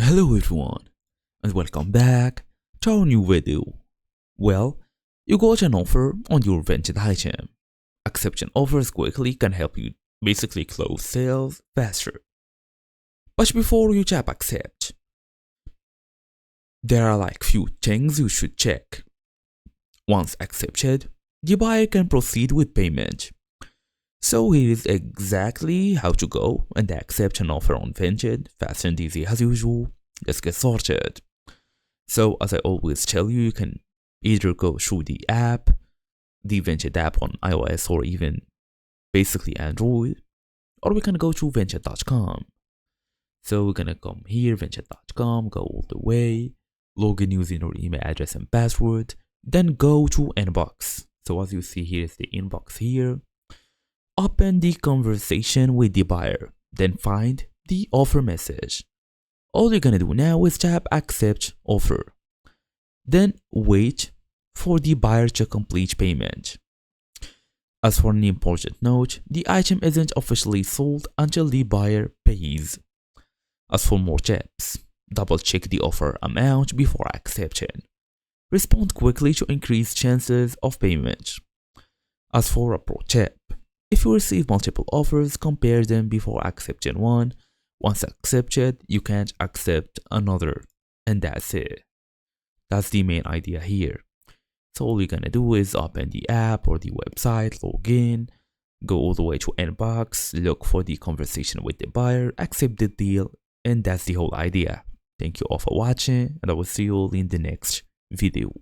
Hello everyone, and welcome back to our new video. Well, you got an offer on your Vinted item. Accepting offers quickly can help you basically close sales faster. But before you tap accept, there are like few things you should check. Once accepted, the buyer can proceed with payment. So here is exactly how to go and accept an offer on Vinted, fast and easy as usual. Let's get started. So as I always tell you, you can either go through the app, the Vinted app on iOS or even basically Android, or we can go to Vinted.com. So we're gonna come here, Vinted.com, go all the way, log in using your email address and password, then go to inbox. So as you see here is the inbox here. Open the conversation with the buyer, then find the offer message. All you're gonna do now is tap accept offer. Then wait for the buyer to complete payment. As for an important note, the item isn't officially sold until the buyer pays. As for more tips, double check the offer amount before accepting. Respond quickly to increase chances of payment. As for a pro tip, if you receive multiple offers, compare them before accepting one. Once accepted, you can't accept another, and that's it. That's the main idea here. So all you're gonna do is open the app or the website, log in, go all the way to inbox, look for the conversation with the buyer, accept the deal, and that's the whole idea. Thank you all for watching, and I will see you all in the next video.